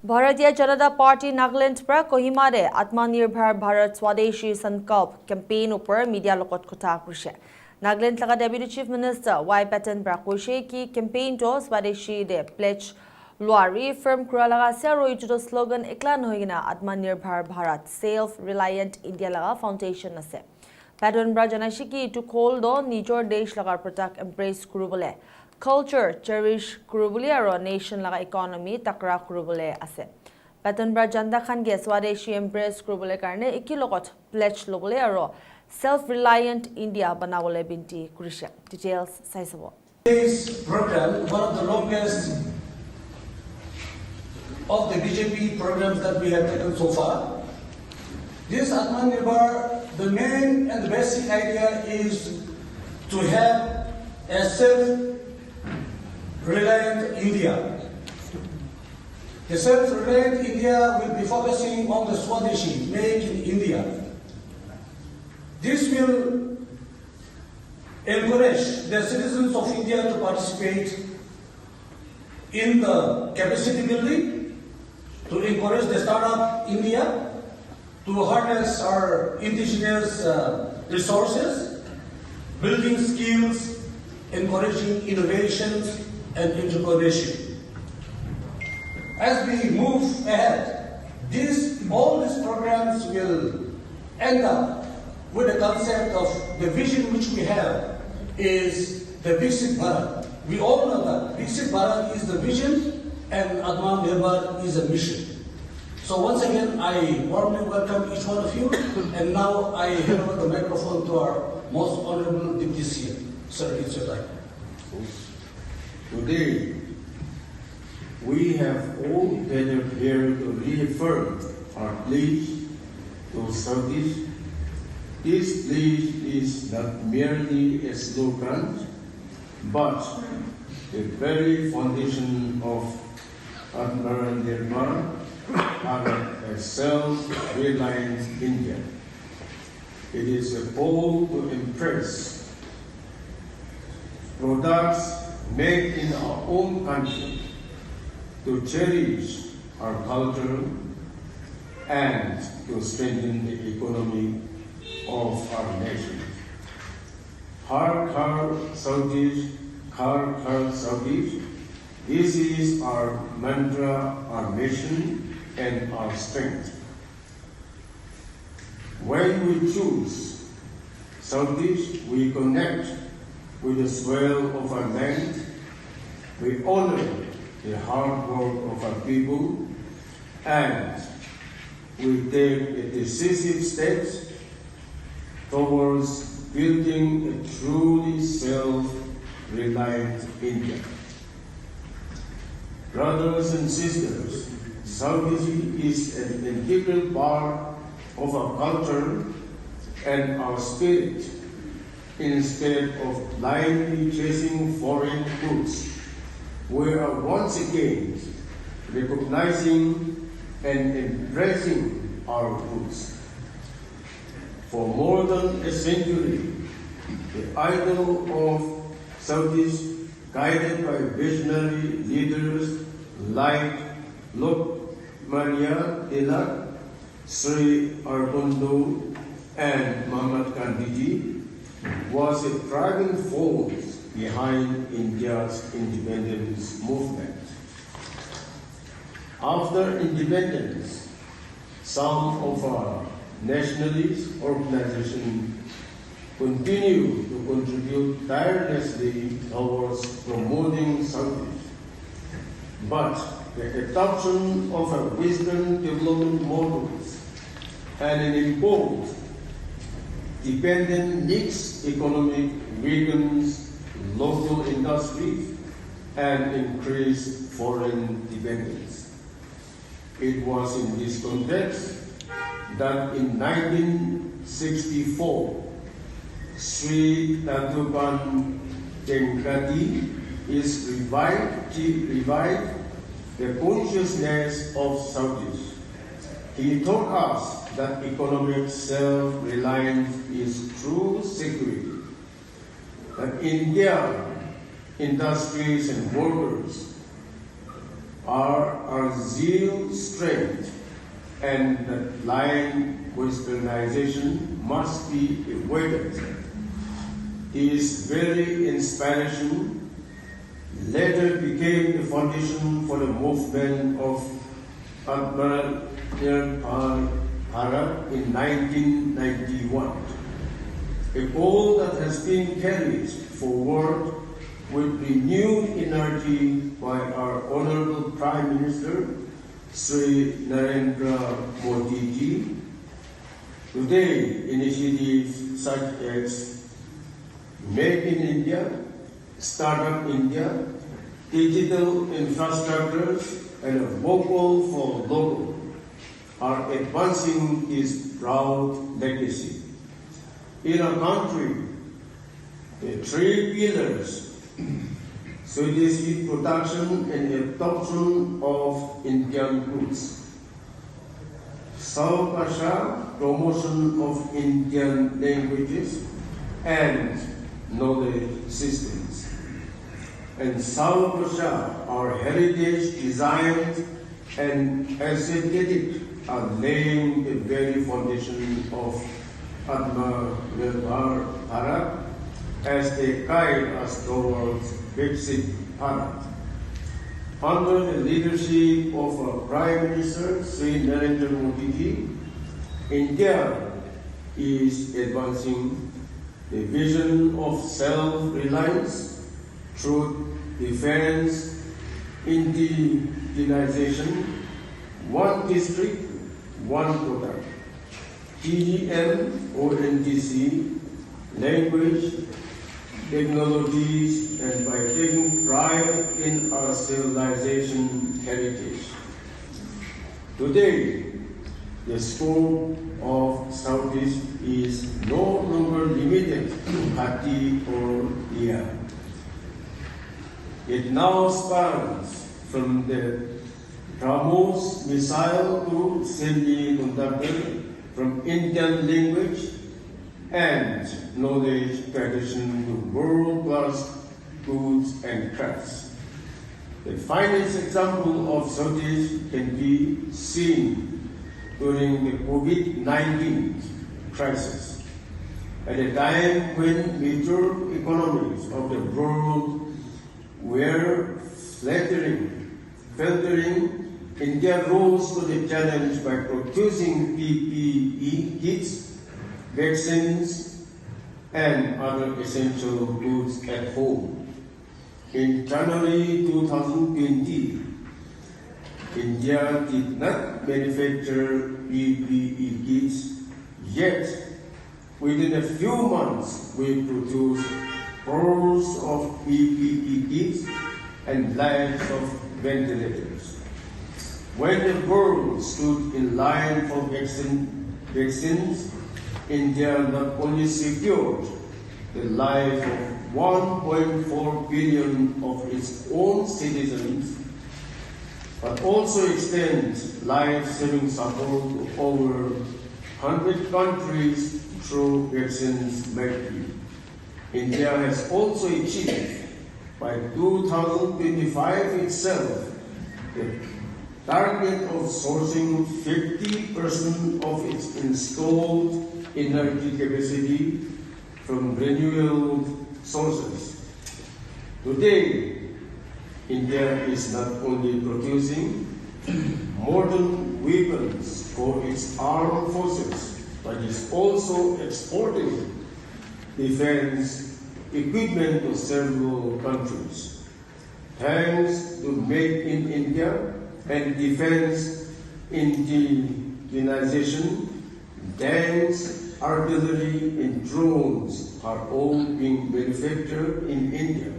Bharatiya Janata Party Nagaland pra Kohima de Atmanirbhar Bharat Swadeshi Sankalp campaign upar media lokot kota kushe. Nagaland laga Deputy Chief Minister Y Patton pra kushe ki campaign to Swadeshi de pledge luari firm kura laga sero ito slogan iklan hoigina Atmanirbhar Bharat self-reliant India laga foundation ase. Patton bra janashiki to call do nijor desh lagar product embrace kurubole. Culture cherish kurubuli aro nation laga economy takra kurubule ase. Patton bra janda khan ge Swadeshi embrace kurubule karne ikilokot pledge lobule aro self-reliant India banawole binti kurisha. Details saisabo. This program, one of the longest of the BJP programs that we have taken so far. This Atmanirbhar, the main and the basic idea is to have a self-reliant India. The self-reliant India will be focusing on the Swadeshi, made in India. This will encourage the citizens of India to participate in the capacity building, to encourage the startup India, to harness our indigenous resources, building skills, encouraging innovations and entrepreneurship. As we move ahead, all these programs will end up with the concept of the vision which we have is the Viksit Bharat. We all know that Viksit Bharat is the vision and Atmanirbhar is a mission. So once again, I warmly welcome each one of you, and now I hand over the microphone to our most honorable Deputy CM. Sir, it's your time. Today, we have all gathered here to reaffirm our pledge to Southeast. This pledge is not merely a slogan, but the very foundation of Atmanirbhar, a self-reliant India. It is a goal to impress products made in our own country, to cherish our culture, and to strengthen the economy of our nation. Har Ghar Southeast, Ghar Ghar Southeast. This is our mantra, our mission, and our strength. When we choose Southeast, we connect with the soil of our land. We honor the hard work of our people, and we take decisive steps towards building a truly self-reliant India. Brothers and sisters, Swadeshi is an integral part of our culture and our spirit. Instead of blindly chasing foreign goods, we are once again recognizing and embracing our roots. For more than a century, the idol of Southeast, guided by visionary leaders like Lokmanya Tilak, Sri Aurobindo, and Mahatma Gandhi, was a driving force behind India's independence movement. After independence, some of our nationalist organizations continue to contribute tirelessly towards promoting Southeast. But the adoption of a Western development models and an imposed dependent mixed economic weakens local industries and increased foreign dependence. It was in this context that in 1964, Sri Tatuban Tenkati is revived the consciousness of Southeast. He taught us that economic self-reliance is true security, that India industries and workers our zeal strength, and that blind westernization must be avoided. His very inspiration later became the foundation for the movement of Atmanirbhar Bharat in 1991, a goal that has been carried forward with renewed energy by our Honorable Prime Minister, Sri Narendra Modi ji. Today, initiatives such as Make in India, Startup India, digital infrastructures, and a vocal for local are advancing this proud legacy. In our country, the three pillars, Swadeshi production and adoption of Indian goods, Self-Reliant promotion of Indian languages and knowledge systems, and Self-Reliant, our heritage designed and aesthetic, are laying the very foundation of Atmanirbhar Bharat as they guide us towards Viksit Bharat. Under the leadership of our Prime Minister, Sri Narendra Modi ji, India is advancing the vision of self-reliance through defense, indigenization, one district, one product, TGM, ONTC, language, technologies, and by taking pride in our civilization heritage. Today, the scope of Southeast is no longer limited to Hati or Ia. It now spans from the BrahMos missile to semiconductor, from Indian language and knowledge tradition to world-class goods and crafts. The finest example of Swadeshi can be seen during the COVID-19 crisis, at a time when major economies of the world were faltering. India rose to the challenge by producing PPE kits, vaccines, and other essential goods at home. In January 2020, India did not manufacture PPE kits, yet within a few months we produced crores of PPE kits and lakhs of ventilators. When the world stood in line for vaccines, India not only secured the life of 1.4 billion of its own citizens, but also extends life-saving support to over 100 countries through vaccines making. India has also achieved by 2025 itself the target of sourcing 50% of its installed energy capacity from renewable sources. Today, India is not only producing modern weapons for its armed forces, but is also exporting defense equipment to several countries. Thanks to Make in India and defense indigenization, tanks, artillery, and drones are all being manufactured in India.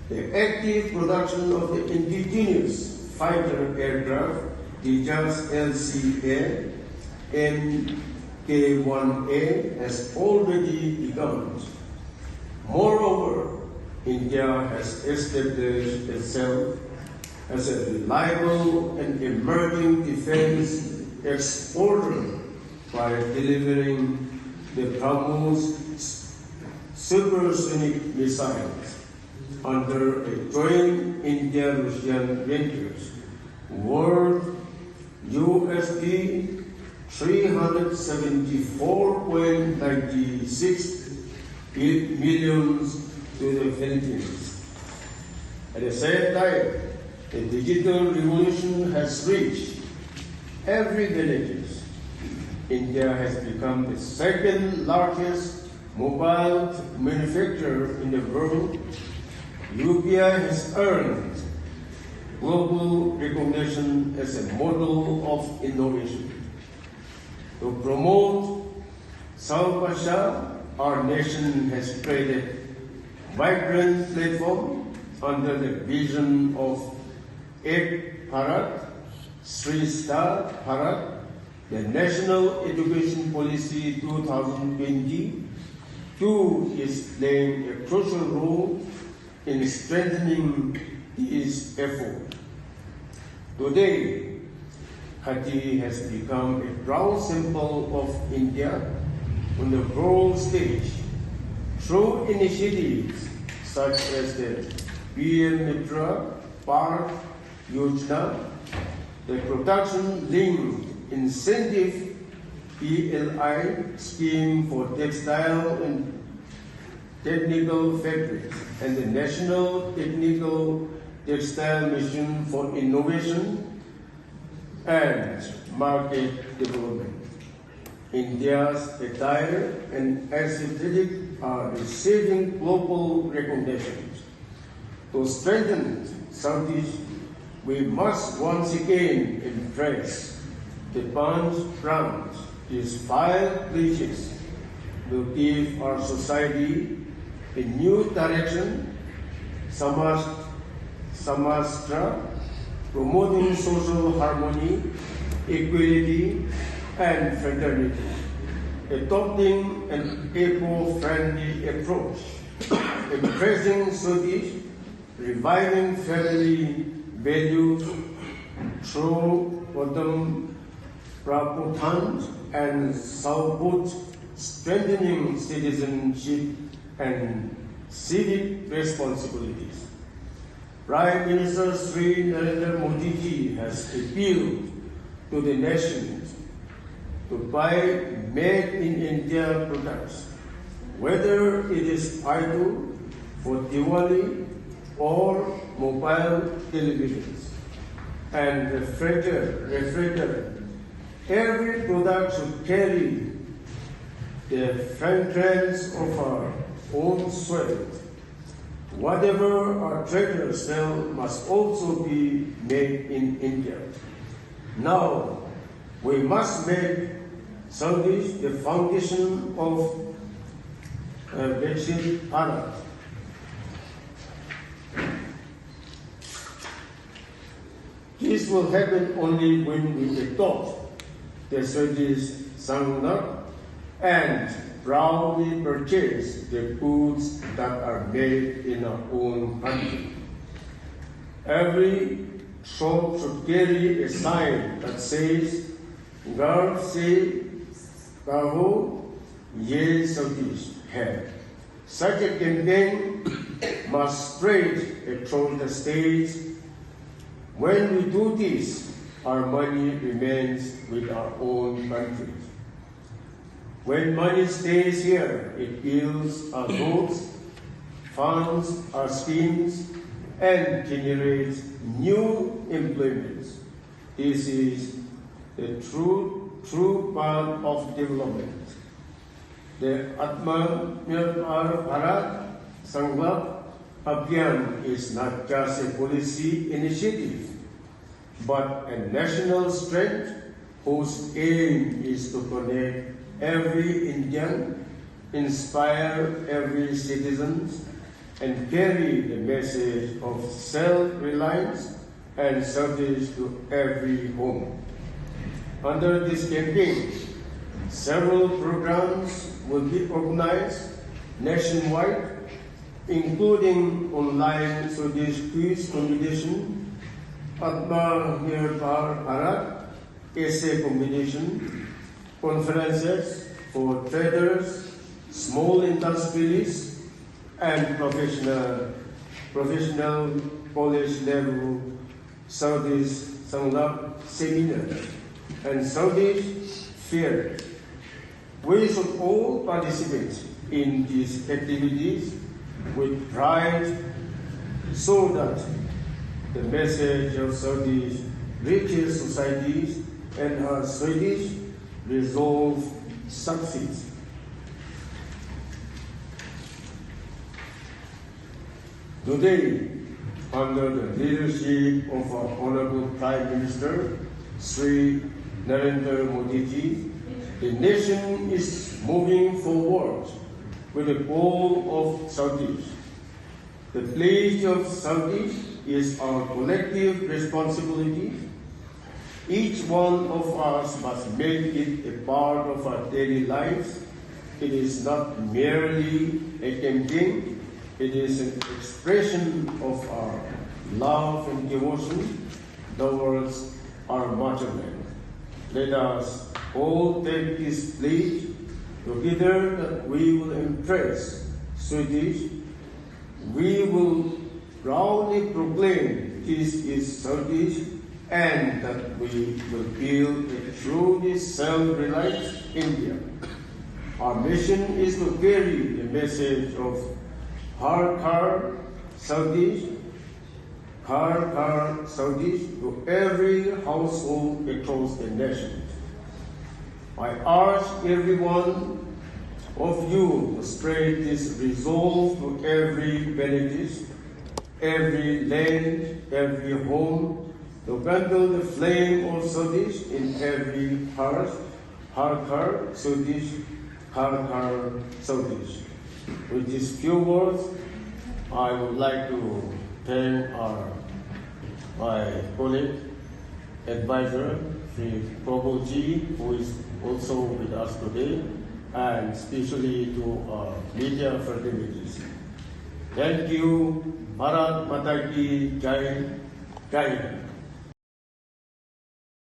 The active production of the indigenous fighter aircraft, Tejas LCA and K-1A, has already begun. Moreover, India has established itself as a reliable and emerging defense exporter by delivering the BrahMos supersonic missiles. under a joint India-Russian ventures worth USD 374.96 million to the Philippines. At the same time, the digital revolution has reached every village. India has become the second largest mobile manufacturer in the world. UPI has earned global recognition as a model of innovation. To promote South Asia, our nation has created vibrant platform under the vision of Ek Bharat, Sri Star Bharat, the National Education Policy 2020 is playing a crucial role in strengthening this effort. Today, Khadi has become a proud symbol of India on the world stage through initiatives such as the PM Mitra Park Yojana, the production-linked incentive PLI scheme for textile and technical factories, and the National Technical Textile Mission for Innovation and Market Development. India's attire and aesthetic are receiving global recognitions. To strengthen Southeast, we must once again embrace the brand is 5 pledges will give our society a new direction, Samastra, promoting social harmony, equality, and fraternity, adopting an eco-friendly approach, embracing Swadeshi, reviving family values through Patton, and Southwood, strengthening citizenship and civic responsibilities. Prime Minister Sri Narendra Modi ji has appealed to the nation to buy made in India products, whether it is idle for Diwali or mobile televisions and refrigerator. Every product should carry the fragrance of our own sweat. Whatever our traders sell must also be made in India. Now, we must make Southeast the foundation of Visit Bharat. This will happen only when we adopt the Swedish Sankalp and proudly purchase the goods that are made in our own country. Every shop should carry a sign that says, "Garv se kaho ye Swadeshi hai." Such a campaign must spread across the states. When we do this, our money remains with our own country. When money stays here, it builds our roads, funds our schemes, and generates new employments. This is the true path of development. The Atmanirbhar Bharat Sankalp Abhiyan is not just a policy initiative, but a national strength whose aim is to connect every Indian, inspire every citizen, and carry the message of self-reliance and service to every home. Under this campaign, several programs will be organized nationwide, including online Swadeshi quiz competition, Atmanirbhar Bharat essay competition, conferences for traders, small industrialists, and professional professional college level Swadeshi seminar and Swadeshi fair. We should all participate in these activities with pride so that the message of Swadeshi reaches societies and our Swedish resolve succeeds. Today, under the leadership of our Honorable Prime Minister, Sri Narendra Modi ji, the nation is moving forward with the goal of Swadeshi. The pledge of Swadeshi is our collective responsibility. Each one of us must make it a part of our daily lives. It is not merely a campaign, it is an expression of our love and devotion towards our motherland. Let us all take this pledge together that we will impress Swedish. We will proudly proclaim this is Swedish and that we will build a truly self-reliant India. Our mission is to carry the message of Har Ghar Swadeshi, Har Ghar Swadeshi to every household across the nation. I urge every one of you to spread this resolve to every village, every land, every home, to kindle the flame of Swadeshi in every heart. Har Ghar Swadeshi, Har Ghar Swadeshi. With these few words, I would like to thank my colleague, advisor, Sri Prabhu ji, who is also with us today, and especially to our media fraternities. Thank you. Bharat Mata ki Jai. Jai.